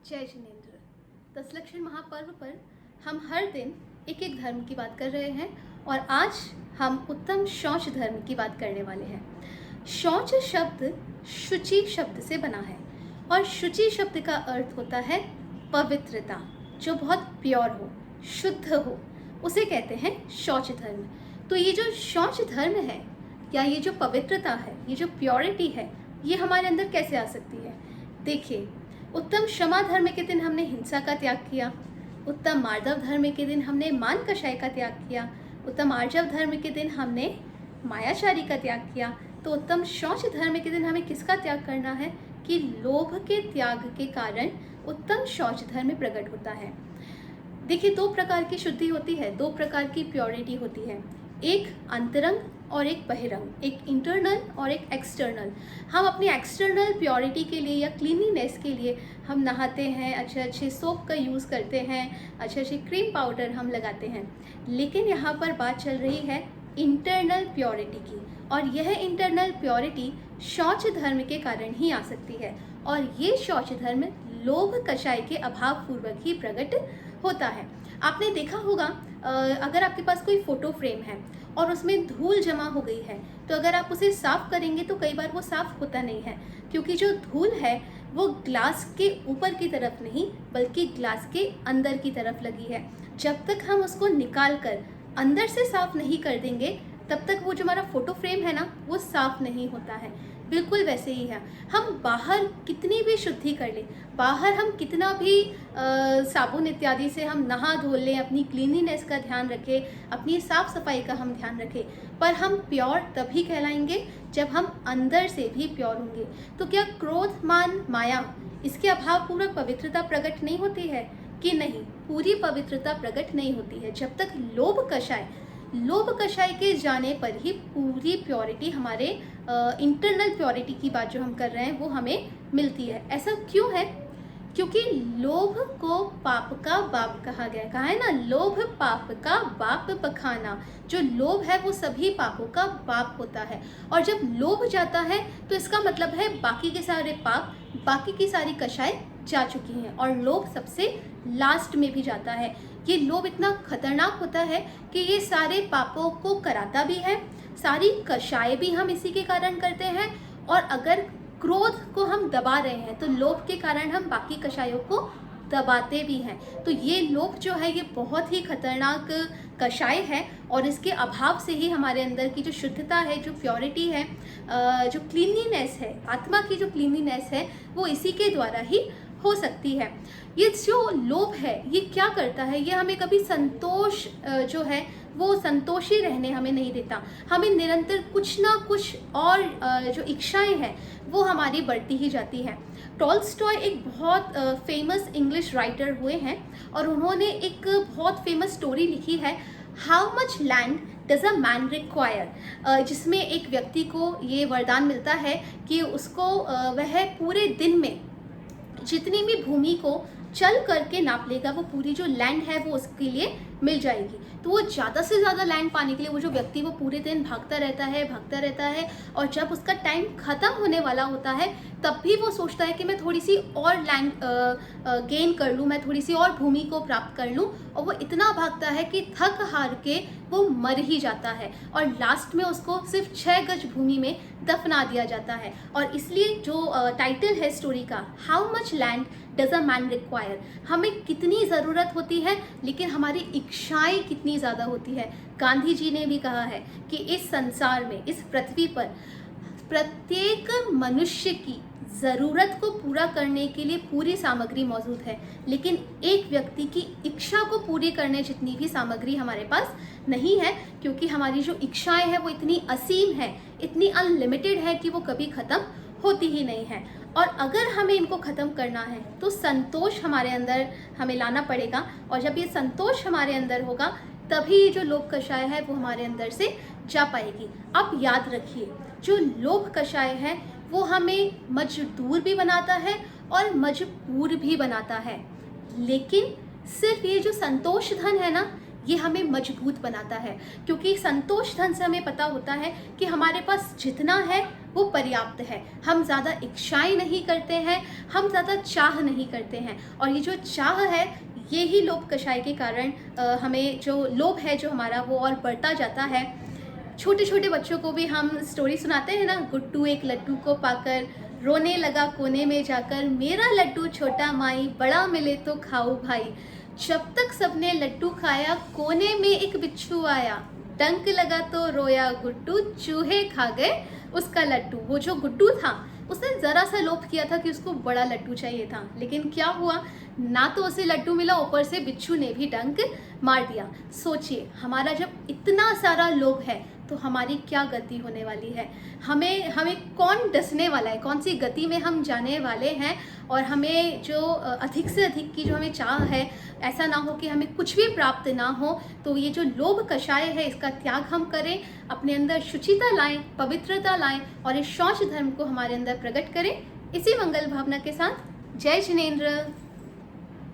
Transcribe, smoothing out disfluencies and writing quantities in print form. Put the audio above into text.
जय जिनेन्द्र। दशलक्षण महापर्व पर हम हर दिन एक एक धर्म की बात कर रहे हैं और आज हम उत्तम शौच धर्म की बात करने वाले हैं। शौच शब्द शुचि शब्द से बना है और शुचि शब्द का अर्थ होता है पवित्रता, जो बहुत प्योर हो, शुद्ध हो, उसे कहते हैं शौच धर्म। तो ये जो शौच धर्म है या ये जो पवित्रता है, ये जो प्योरिटी है, ये हमारे अंदर कैसे आ सकती है? देखिए, उत्तम क्षमा धर्म के दिन हमने हिंसा का त्याग किया, उत्तम मार्दव धर्म के दिन हमने मान कषाय का त्याग किया, उत्तम आर्जव धर्म के दिन हमने मायाचारी का त्याग किया। तो उत्तम शौच धर्म के दिन हमें किसका त्याग करना है? कि लोभ के त्याग के कारण उत्तम शौच धर्म प्रकट होता है। देखिए, दो प्रकार की शुद्धि होती है, दो प्रकार की प्योरिटी होती है, एक अंतरंग और एक बहिरंग, एक इंटरनल और एक एक्सटर्नल। हम अपनी एक्सटर्नल प्योरिटी के लिए या क्लीनिनेस के लिए हम नहाते हैं, अच्छे अच्छे सोप का यूज़ करते हैं, अच्छे अच्छे क्रीम पाउडर हम लगाते हैं, लेकिन यहाँ पर बात चल रही है इंटरनल प्योरिटी की, और यह इंटरनल प्योरिटी शौच धर्म के कारण ही आ सकती है। और ये शौच धर्म लोभ कषाय के अभाव पूर्वक ही प्रकट होता है। आपने देखा होगा, अगर आपके पास कोई फोटो फ्रेम है और उसमें धूल जमा हो गई है, तो अगर आप उसे साफ करेंगे तो कई बार वो साफ होता नहीं है, क्योंकि जो धूल है वो ग्लास के ऊपर की तरफ नहीं बल्कि ग्लास के अंदर की तरफ लगी है। जब तक हम उसको निकाल कर अंदर से साफ नहीं कर देंगे, तब तक वो जो हमारा फोटो फ्रेम है ना, वो साफ नहीं होता है। बिल्कुल वैसे ही है, हम बाहर कितनी भी शुद्धि कर लें, बाहर हम कितना भी साबुन इत्यादि से हम नहा धो लें, अपनी क्लीनिनेस का ध्यान रखें, अपनी साफ सफाई का हम ध्यान रखें, पर हम प्योर तभी कहलाएंगे जब हम अंदर से भी प्योर होंगे। तो क्या क्रोध, मान, माया, इसके अभाव पूर्वक पवित्रता प्रकट नहीं होती है? कि नहीं, पूरी पवित्रता प्रकट नहीं होती है जब तक लोभ कषाय के जाने पर ही पूरी प्योरिटी, हमारे इंटरनल प्योरिटी की बात जो हम कर रहे हैं, वो हमें मिलती है। ऐसा क्यों है? क्योंकि लोभ को पाप का बाप कहा गया। कहा है ना, लोभ पाप का बाप बखाना। जो लोभ है वो सभी पापों का बाप होता है, और जब लोभ जाता है तो इसका मतलब है बाकी के सारे पाप, बाकी की सारी कषाय जा चुकी हैं, और लोभ सबसे लास्ट में भी जाता है। ये लोभ इतना खतरनाक होता है कि ये सारे पापों को कराता भी है, सारी कषाय भी हम इसी के कारण करते हैं, और अगर क्रोध को हम दबा रहे हैं तो लोभ के कारण हम बाकी कषायों को दबाते भी हैं। तो ये लोभ जो है, ये बहुत ही खतरनाक कषाय है, और इसके अभाव से ही हमारे अंदर की जो शुद्धता है, जो प्योरिटी है, जो क्लीनिनेस है, आत्मा की जो क्लीनिनेस है, वो इसी के द्वारा ही हो सकती है। ये जो लोभ है, ये क्या करता है? ये हमें कभी संतोष जो है वो संतोषी रहने हमें नहीं देता। हमें निरंतर कुछ ना कुछ और जो इच्छाएं हैं वो हमारी बढ़ती ही जाती है। टॉल्स्टॉय एक बहुत फेमस इंग्लिश राइटर हुए हैं, और उन्होंने एक बहुत फेमस स्टोरी लिखी है, how much land does a man require, जिसमें एक व्यक्ति को ये वरदान मिलता है कि उसको वह पूरे दिन में जितनी भी भूमि को चल करके नाप लेगा, वो पूरी जो लैंड है वो उसके लिए मिल जाएगी। तो वो ज़्यादा से ज़्यादा लैंड पाने के लिए वो जो व्यक्ति वो पूरे दिन भागता रहता है, और जब उसका टाइम ख़त्म होने वाला होता है तब भी वो सोचता है कि मैं थोड़ी सी और लैंड गेन कर लूँ, मैं थोड़ी सी और भूमि को प्राप्त कर लूँ, और वो इतना भागता है कि थक हार के वो मर ही जाता है, और लास्ट में उसको सिर्फ 6 गज भूमि में दफना दिया जाता है। और इसलिए जो टाइटल है स्टोरी का, how much land does a man require, हमें कितनी ज़रूरत होती है लेकिन हमारी इच्छाएं कितनी ज़्यादा होती है। गांधी जी ने भी कहा है कि इस संसार में, इस पृथ्वी पर प्रत्येक मनुष्य की ज़रूरत को पूरा करने के लिए पूरी सामग्री मौजूद है, लेकिन एक व्यक्ति की इच्छा को पूरी करने जितनी भी सामग्री हमारे पास नहीं है, क्योंकि हमारी जो इच्छाएं हैं वो इतनी असीम है, इतनी अनलिमिटेड है कि वो कभी ख़त्म होती ही नहीं है। और अगर हमें इनको ख़त्म करना है तो संतोष हमारे अंदर हमें लाना पड़ेगा, और जब ये संतोष हमारे अंदर होगा तभी ये जो लोभ कषाय है वो हमारे अंदर से जा पाएगी। अब याद रखिए, जो लोभ कषाय है वो हमें मजदूर भी बनाता है और मजबूर भी बनाता है, लेकिन सिर्फ ये जो संतोष धन है ना, ये हमें मजबूत बनाता है, क्योंकि संतोष धन से हमें पता होता है कि हमारे पास जितना है वो पर्याप्त है। हम ज़्यादा इच्छाएं नहीं करते हैं, हम ज़्यादा चाह नहीं करते हैं, और ये जो चाह है ये ही लोभ कषाय के कारण हमें जो लोभ है जो हमारा वो और बढ़ता जाता है। छोटे छोटे बच्चों को भी हम स्टोरी सुनाते हैं ना, गुड्डू एक लड्डू को पाकर रोने लगा कोने में जाकर, मेरा लड्डू छोटा माई, बड़ा मिले तो खाओ भाई। जब तक सबने लड्डू खाया कोने में एक बिच्छू आया, डंक लगा तो रोया गुड्डू, चूहे खा गए उसका लड्डू। वो जो गुड्डू था उसने ज़रा सा लोभ किया था कि उसको बड़ा लड्डू चाहिए था, लेकिन क्या हुआ, ना तो उसे लड्डू मिला, ऊपर से बिच्छू ने भी डंक मार दिया। सोचिए, हमारा जब इतना सारा लोभ है तो हमारी क्या गति होने वाली है, हमें कौन डसने वाला है, कौन सी गति में हम जाने वाले हैं। और हमें जो अधिक से अधिक की जो हमें चाह है, ऐसा ना हो कि हमें कुछ भी प्राप्त ना हो। तो ये जो लोभ कषाय है इसका त्याग हम करें, अपने अंदर शुचिता लाएं, पवित्रता लाएं और इस शौच धर्म को हमारे अंदर प्रकट करें। इसी मंगल भावना के साथ जय जिनेंद्र।